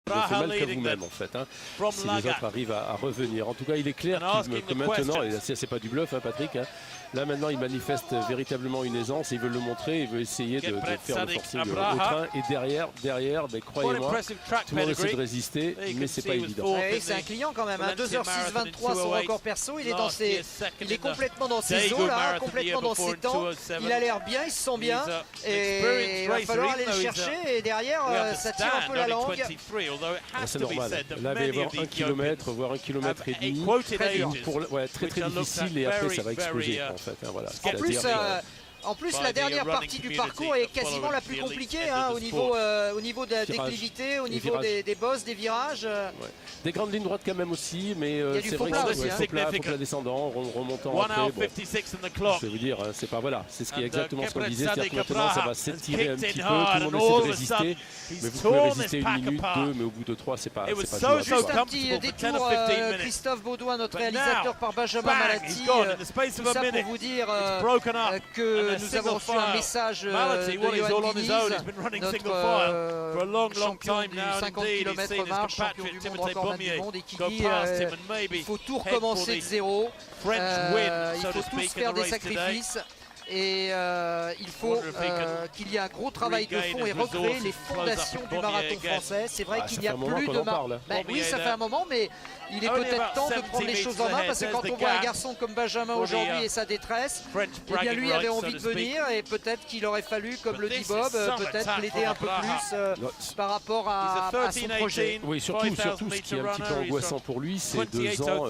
vous fait mal qu'à vous-même en fait, hein, si les autres arrivent à revenir. En tout cas, il est clair que maintenant, et c'est pas du bluff, hein, Patrick, hein, là maintenant il manifeste véritablement une aisance, il veut le montrer, il veut essayer de faire le forcing au train, et derrière, ben, croyez-moi, tout le monde essaie de résister, mais c'est pas évident. Oui, c'est un client quand même, hein. 2h06-23 son record perso, il est complètement dans ses eaux là, complètement dans ses temps, il a l'air bien, il se sent bien, et il va falloir aller le chercher, et derrière ça tire un peu la langue. C'est normal, là il va y avoir 1 km, voire 1,5 km, très difficile, et après ça va exploser en fait. Hein, voilà. En plus, la dernière partie du parcours est quasiment la plus compliquée, hein, au niveau de la déclivité, au niveau des bosses, des virages. Ouais. Des grandes lignes droites quand même aussi, mais c'est vrai que c'est plat descendant, remontant après. Bon, je vais vous dire, c'est pas voilà, c'est exactement ce qu'on disait, c'est-à-dire que maintenant ça va s'étirer un petit peu, tout le monde essaie de résister, mais vous pouvez résister 1 minute, 2, mais au bout de 3, c'est pas jouable. Juste un petit détour, Christophe Baudouin, notre réalisateur, par Benjamin Malati, tout ça pour vous dire que nous avons reçu un message de Johan Diniz, notre champion du 50 km marche, champion du monde, recordman du monde, et qui dit il faut tout recommencer de zéro, il faut tous faire des sacrifices. Et il faut qu'il y ait un gros travail de fond et recréer les fondations du marathon français. C'est vrai qu'il n'y a plus de marathon. Oui, ça fait un moment, mais il est peut-être temps de prendre les choses en main, parce que quand on voit un garçon comme Benjamin aujourd'hui et sa détresse, eh bien lui avait envie de venir, et peut-être qu'il aurait fallu, comme le dit Bob, peut-être l'aider un peu plus par rapport à son projet. Oui, surtout ce qui est un petit peu angoissant pour lui, c'est 2 ans,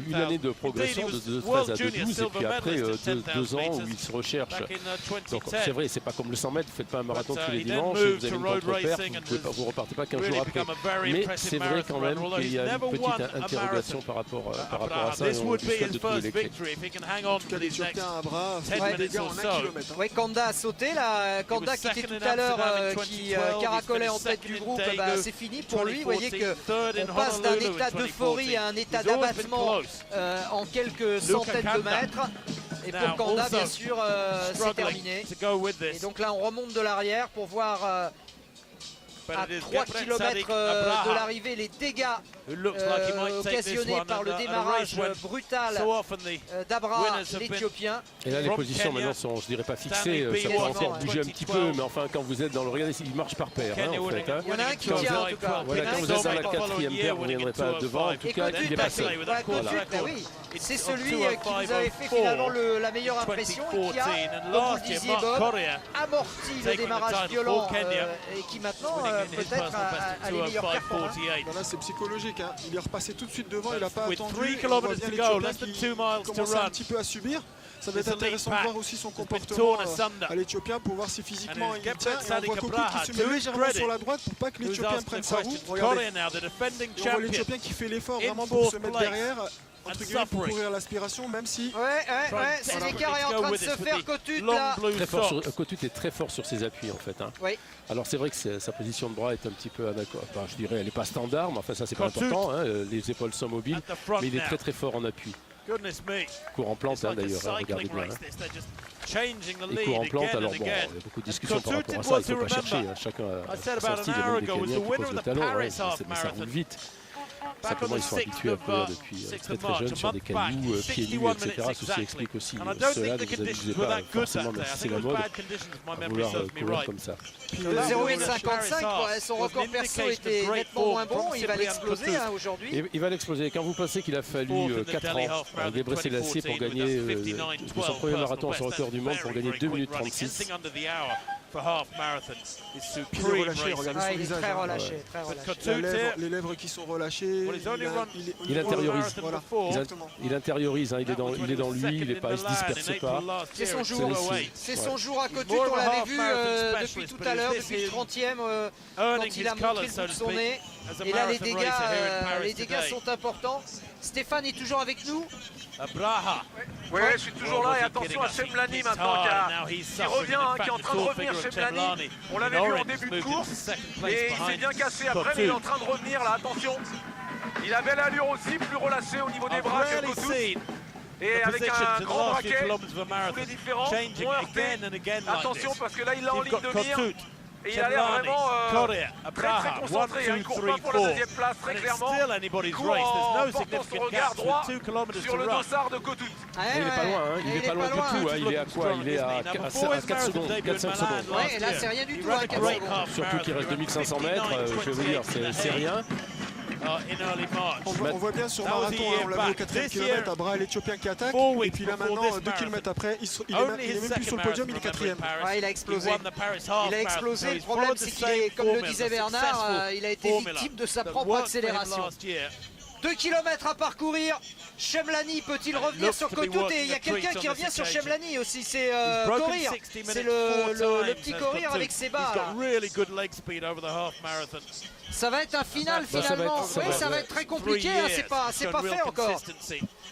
une année de progression de 13 à 2,12, et puis après 2 ans où il se recherche. Donc c'est vrai, c'est pas comme le 100 mètres, vous faites pas un marathon tous les dimanches, vous avez une contre-perte, vous repartez pas 15 jours après. Mais c'est vrai quand même qu'il y a une petite interrogation par rapport à ça, et on lui souhaite de trouver les clés. En tout cas, l'Éthiopien à bras, fait des dégâts en 1 km. Oui, Kanda a sauté là, Kanda qui était tout à l'heure, qui caracolait en tête du groupe, c'est fini pour lui. Vous voyez qu'on passe d'un état d'euphorie à un état d'abattement en quelques centaines de mètres. Et pour Kanda, bien sûr, c'est terminé. Et donc là, on remonte de l'arrière pour voir à 3 km de l'arrivée les dégâts occasionnés par le démarrage brutal d'Abra, l'Éthiopien. Et là, les positions maintenant sont, je dirais pas fixées, ça peut encore bouger un petit peu, mais enfin, quand vous êtes dans le regardez, il marche par paire, hein, en fait. Hein. Il y en a un qui tient en tout cas. Voilà, quand vous êtes dans la 4e paire, vous ne viendrez pas devant, en tout cas, il est passé. Voilà. Oui, c'est celui qui nous avait fait finalement la meilleure impression, et qui a, comme vous le disiez Bob, amorti le démarrage violent et qui maintenant peut-être a les meilleures performances. Là, c'est psychologique, hein. Il est repassé tout de suite devant, il n'a pas attendu. On voit bien l'Éthiopien qui commence un petit peu à subir. Ça va être intéressant de voir aussi son comportement à l'Éthiopien pour voir si physiquement il tient. Et on voit Coco qui se met légèrement sur la droite pour pas que l'Éthiopien prenne sa roue. Regardez. Et on voit l'Éthiopien qui fait l'effort vraiment pour se mettre derrière, entre guillemets, pour courir l'aspiration, même si... c'est l'écart est en train de se faire. Kotut là. Kotut est très fort sur ses appuis en fait. Hein. Oui. Alors c'est vrai que sa position de bras est un petit peu enfin, je dirais, elle n'est pas standard, mais enfin ça c'est pas important. Hein. Les épaules sont mobiles, mais il est très fort en appui. Court en plante hein, d'ailleurs, hein, regardez bien. Hein. Il court en plante, alors bon, il y a beaucoup de discussions par rapport à ça, il ne faut pas chercher. Hein. Chacun a son style, il y a même des Kenyans qui posent le talon, hein, mais ça roule vite. Simplement, ils sont habitués à courir depuis très jeune sur des cailloux, pieds nus, etc. Ceci explique aussi cela, ne vous abusez pas forcément, même si c'est la mode, à vouloir courir comme ça. Le 0,855, son record perso était nettement moins bon, il va l'exploser aujourd'hui. Il va l'exploser. Quand vous pensez qu'il a fallu 4 ans à Gebre Selassie pour gagner son premier marathon, son record du monde, pour gagner 2 minutes 36. Il est relâché, regardez son visage. Très relâché, très relâché. Les lèvres qui sont relâchées. Il intériorise. Il intériorise, hein, il est dans lui, il ne se disperse pas. C'est son jour. C'est son jour à Kotut, on l'avait vu depuis tout à l'heure, depuis le 30e, quand il a montré le bout de son nez. Et là, les dégâts sont importants. Stéphane est toujours avec nous. Oui, je suis toujours là, et attention à Shemlani maintenant qui revient, qui est en train de revenir. Shemlani, on l'avait vu en début de course et il s'est bien cassé après, mais il est en train de revenir là, attention. Il avait l'allure aussi, plus relâché au niveau des bras que Kotut. Et avec un grand braquet, tous les différents, moins heurté. Attention parce que là il l'a en ligne de mire. Et il a l'air vraiment très concentré. Il court pas pour la deuxième place, très clairement. Il court en portant son regard droit sur le dossard de Kotout. Il n'est pas loin, hein. Il n'est pas loin du tout. Il est à quoi? Il est à 4 secondes, 4-5 secondes. Ouais, là c'est rien du tout, 4 secondes. Surtout qu'il reste 2500 mètres, je vais vous dire, c'est rien. On voit bien sur marathon, on l'a vu au 4e kilomètre, à Bra, l'Éthiopien qui attaque. Et puis là maintenant, 2 km après, il est même plus sur le podium, il est 4e. Ouais, il a explosé. Il a explosé. Le problème, c'est qu'il est, comme le disait Bernard, il a été victime de sa propre accélération. 2 km à parcourir. Chemlani peut-il revenir sur Kotout? Et il y a quelqu'un qui revient sur Chemlani aussi, c'est Korir. C'est le petit Korir avec ses bas. Ça va être un final finalement. Oui, ça va être très compliqué, c'est pas fait encore.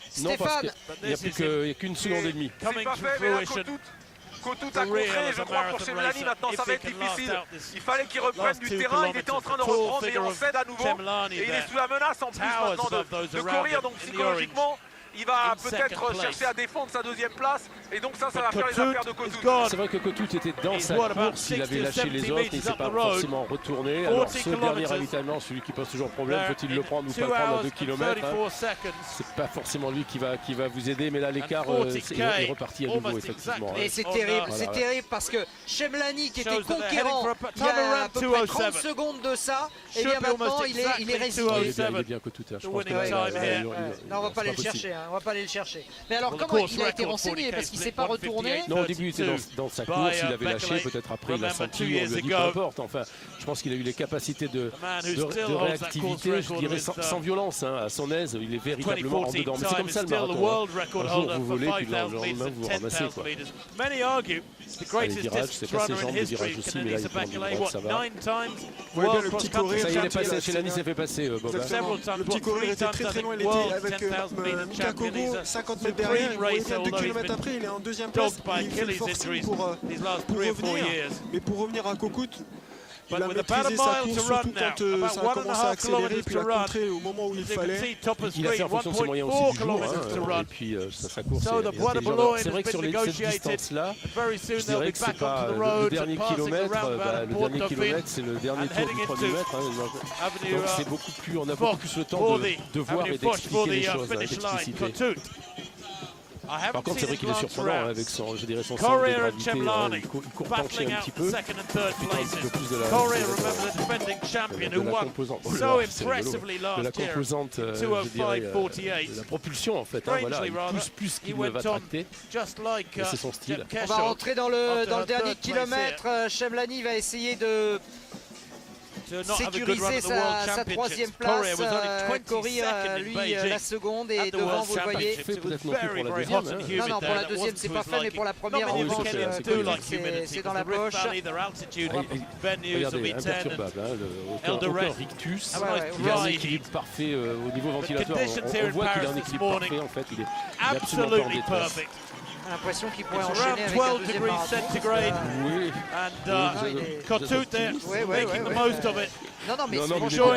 Stéphane, il n'y a qu'une seconde et demie. C'est pas fait, mais là, Kotout a contré, je crois, pour Chemlani. Maintenant, ça va être difficile. Il fallait qu'il reprenne du terrain. Il était en train de reprendre et on cède à nouveau. Et il est sous la menace en plus maintenant de courir. Donc psychologiquement, il va peut-être chercher à défendre sa deuxième place. Et donc ça va faire les affaires de Kotout. C'est vrai que Kotout était dans sa course, il avait lâché les autres, il ne s'est pas forcément retourné. Alors ce dernier ravitaillement, celui qui pose toujours problème, faut-il le prendre ou pas le prendre en 2 km, c'est pas forcément lui qui va vous aider, mais là l'écart est reparti à nouveau effectivement. Et c'est terrible parce que Chemlani qui était conquérant il y a à peu près 30 secondes de ça, et bien maintenant il est résigné. Il est bien Kotout, je pense que non, on va pas aller le chercher, on va pas aller le chercher. Mais alors comment il a été renseigné parce qu'il s'est pas retourné? Non, au début il était dans sa course, il avait lâché, peut-être après il a senti, on lui a dit peu importe. Enfin, je pense qu'il a eu les capacités de réactivité, je dirais sans violence, à son aise, il est véritablement en dedans. Mais c'est comme ça le marathon. Un jour vous volez, puis le lendemain vous vous ramassez. Les virages, c'est pas ses jambes, les virages aussi, mais là il prend du droit, ça va. Le petit Korir, ça y est, il est passé, Chemlani s'est fait passer, Bob. Le petit Korir était très loin, il était avec Mika Kogo, 50 mètres derrière, il voyait bien 2 km après, il est en 2e place, il fait le forcing pour revenir, mais pour revenir à Kokout, il a maîtrisé sa course, surtout quand ça a commencé à accélérer, puis il a contré au moment où il fallait. Il a fait en fonction de ses moyens aussi du jour, et puis sa course c'est vrai que sur cette distance-là, je dirais que c'est pas le dernier kilomètre, c'est le dernier tour du 3000 mètres, donc c'est beaucoup plus, on a beaucoup plus le temps de voir et d'expliquer les choses, d'expliciter. Par contre, c'est vrai qu'il est surprenant avec son, je dirais, son centre de gravité. Il court penché un petit peu. Putain, un petit peu plus de la composante. Oh là, c'est rigolo. De la composante, je dirais, de la propulsion en fait. Voilà, il pousse plus qu'il ne va tracter. C'est son style. On va rentrer dans le dernier kilomètre. Chemlani va essayer de sécuriser sa 3e place. Korir, lui, la seconde, et devant, vous le voyez. Non, pour la deuxième, c'est pas fait, mais pour la première, en revanche, c'est dans la poche. Regardez, imperturbable, aucun rictus. Il a un équilibre parfait au niveau ventilatoire. On voit qu'il a un équilibre parfait, en fait. Il est absolument pas en détresse. J'ai l'impression qu'il pourrait enchaîner avec un deuxième marathon. Oui. Non, mais franchement,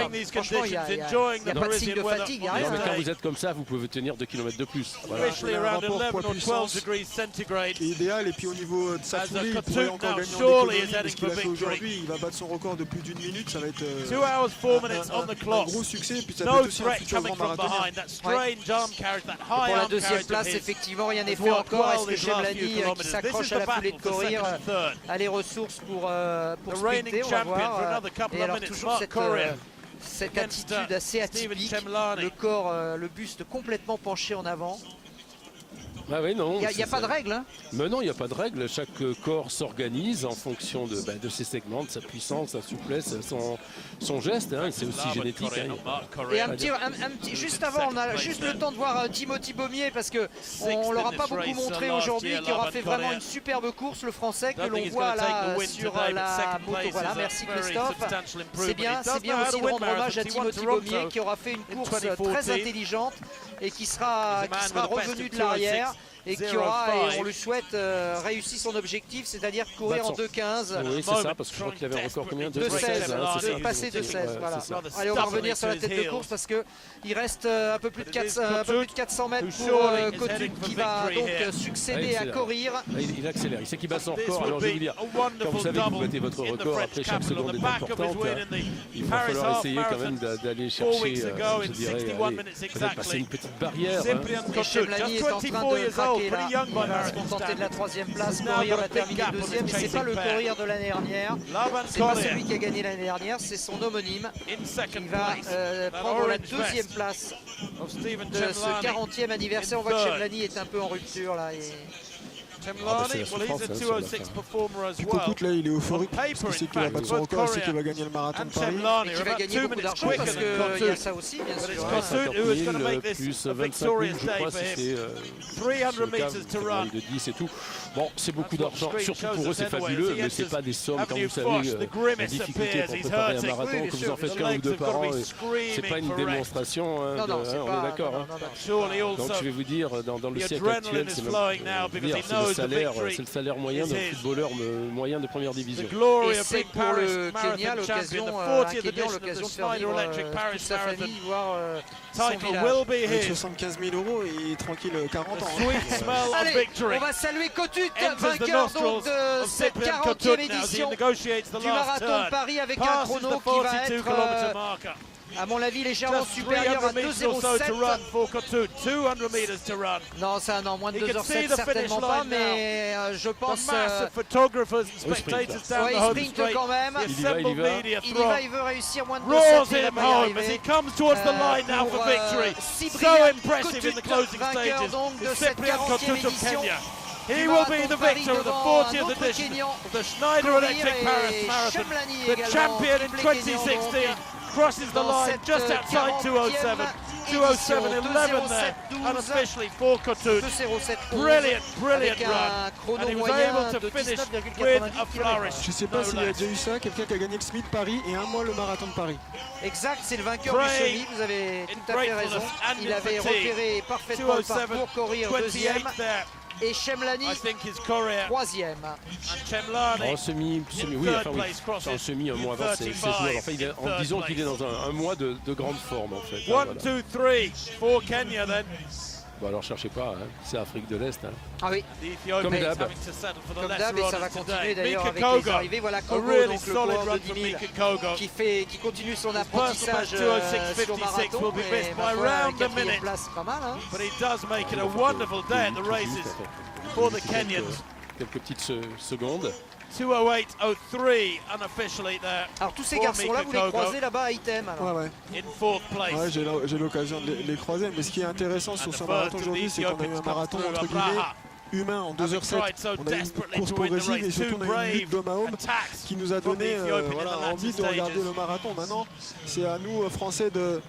il n'y a pas de signe de fatigue. Mais quand vous êtes comme ça, vous pouvez tenir 2 km de plus. Voilà. Un rapport poids-puissance idéal, et puis au niveau de sa foulée, il pourrait encore gagner en économie, parce qu'il a fait aujourd'hui. Il va battre son record de plus d'1 minute, ça va être un gros succès, puis ça peut être aussi un futur grand marathonien. Pour la deuxième place, effectivement, rien n'est fait encore. Est-ce que Chemlani, qui s'accroche à la foulée de Korir, a les ressources pour sprinter? On va voir. Et alors toujours cette attitude assez atypique, le corps, le buste complètement penché en avant. Ah oui, non. Il n'y a pas de règle. Hein. Mais non, il n'y a pas de règle. Chaque corps s'organise en fonction de ses segments, de sa puissance, sa souplesse, son geste. C'est aussi génétique. Et un petit, juste avant, on a juste le temps de voir Timothy Beaumier, parce qu'on ne l'aura pas beaucoup montré aujourd'hui, qui aura fait vraiment une superbe course, le Français, que l'on voit là sur la moto. Voilà, merci Christophe. C'est bien aussi de rendre hommage à Timothy Beaumier, qui aura fait une course très intelligente et qui sera revenu de l'arrière. et qui aura, et on lui souhaite, réussi son objectif, c'est-à-dire courir en 2:15. Oui, c'est ça, parce que je crois qu'il avait un record combien de 16, passer de 16, voilà. Allez, on va revenir sur la tête de course parce qu'il reste un peu plus de 400 mètres pour Kotud qui va donc succéder à courir. Il accélère, il sait qu'il bat son record. Alors je vais vous dire, quand vous savez que vous battez votre record, après chaque seconde est importante, il va falloir essayer quand même d'aller chercher, je dirais, peut-être passer une petite barrière. Et Chemlani est en train de craquer là, il va se contenter de la 3e place, Courir va terminer 2e, mais c'est pas le courir de l'année dernière, c'est pas celui qui a gagné l'année dernière, c'est son homonyme qui va prendre la 2e place de ce 40e anniversaire. On voit que Chemlani est un peu en rupture là. Kotud là il est euphorique parce qu'il sait qu'il va battre son record, il sait qu'il va gagner le marathon de Paris et qu'il va gagner beaucoup d'argent parce qu'il y a ça aussi bien sûr. 50 000 plus 25 000 je crois si c'est de 10 et tout. Bon, c'est beaucoup d'argent, surtout pour eux c'est fabuleux, mais c'est pas des sommes quand vous savez la difficulté pour préparer un marathon, que vous en faites qu'un ou deux par an, c'est pas une démonstration, on est d'accord. Donc je vais vous dire, dans le siècle actuel, c'est le salaire moyen d'un footballeur moyen de première division. Et c'est pour le Kenya l'occasion de faire vivre toute sa famille, voir son village. Avec 75 000 € et tranquille 40 ans. Allez, on va saluer Kotud, vainqueur donc de cette 40e édition du marathon de Paris avec un chrono qui va être à mon avis légèrement supérieur à 2:07. Non, ça non, moins de 2h07 certainement pas, mais je pense il sprint quand même. Il veut réussir moins de 2h07. Vainqueur donc de cette 40e édition. He will be the victor of the 40th edition of the Schneider Electric Paris Marathon. The champion in 2016 crosses the line just outside 2:07. 2:07.11 there, unofficially for Kotud. Brilliant run. And he was able to finish with a flourish. Je ne sais pas s'il y a déjà eu ça, quelqu'un qui a gagné le Smith Paris et un mois le marathon de Paris. Exact, c'est le vainqueur du semi, vous avez tout à fait raison. Il avait repéré parfaitement le parcours, courir 2e. Et Chemlani 3e. En semi, oui, enfin oui, en semi un mois avant, c'est jouable. Enfin, disons qu'il est dans un mois de grande forme en fait. 1, 2, 3 for Kenya then. Bon alors cherchez pas, c'est Afrique de l'Est. Ah oui, comme d'hab. Comme d'hab, et ça va continuer d'ailleurs avec les arrivées. Voilà Kogo, donc le coureur de 10 000 qui continue son apprentissage sur marathon, mais ma foi, 4e place, pas mal. But he does make it a wonderful day at the races for the Kenyans. Quelques petites secondes. 2:08.03 unofficially there. Alors tous ces garçons-là, vous les croisez là-bas à Item. Ouais. In 4th place. Ouais, j'ai l'occasion de les croiser, mais ce qui est intéressant sur ce marathon aujourd'hui, c'est qu'on a eu un marathon entre guillemets humain en 2h07. On a eu une course progressive et surtout on a eu une lutte d'homme qui nous a donné envie de regarder le marathon. Maintenant, c'est à nous Français de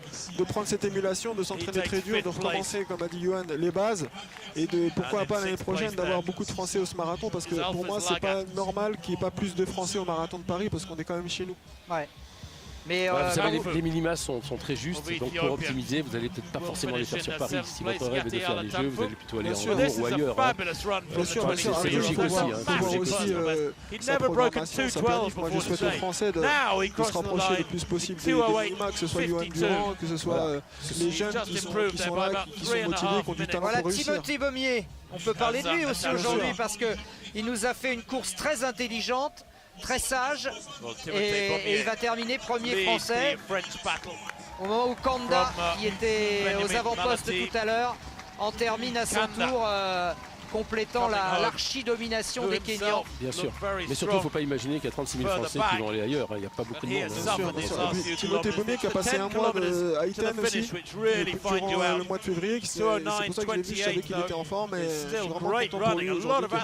prendre cette émulation, de s'entraîner très dur, de recommencer, comme a dit Johan, les bases et de pourquoi pas l'année prochaine d'avoir beaucoup de Français au marathon, parce que pour moi c'est pas normal qu'il n'y ait pas plus de Français au marathon de Paris parce qu'on est quand même chez nous. Ouais. Mais vous savez, les minima sont très justes, donc pour optimiser, vous n'allez peut-être pas forcément les faire sur Paris. Si votre rêve est de faire les Jeux, vous allez plutôt aller en Europe ou ailleurs. Bien sûr, c'est logique aussi. Sa programmation, ça permet, moi je souhaite aux Français de se rapprocher le plus possible des minima, que ce soit Johan Durand, que ce soit les jeunes qui sont là, qui sont motivés, qui ont du talent pour réussir. Voilà Timothée Baumier, on peut parler de lui aussi aujourd'hui parce qu'il nous a fait une course très intelligente, très sage, et il va terminer premier français au moment où Kanda, qui était aux avant-postes tout à l'heure, en termine à son tour, complétant l'archi-domination des Kenyans. Bien sûr, mais surtout il ne faut pas imaginer qu'il y a 36 000 Français qui vont aller ailleurs, il n'y a pas beaucoup de monde. Timothée Baumier qui a passé un mois à Item aussi, durant le mois de février, c'est pour ça que je l'ai vu, je savais qu'il était en forme, et je suis vraiment content pour lui aujourd'hui.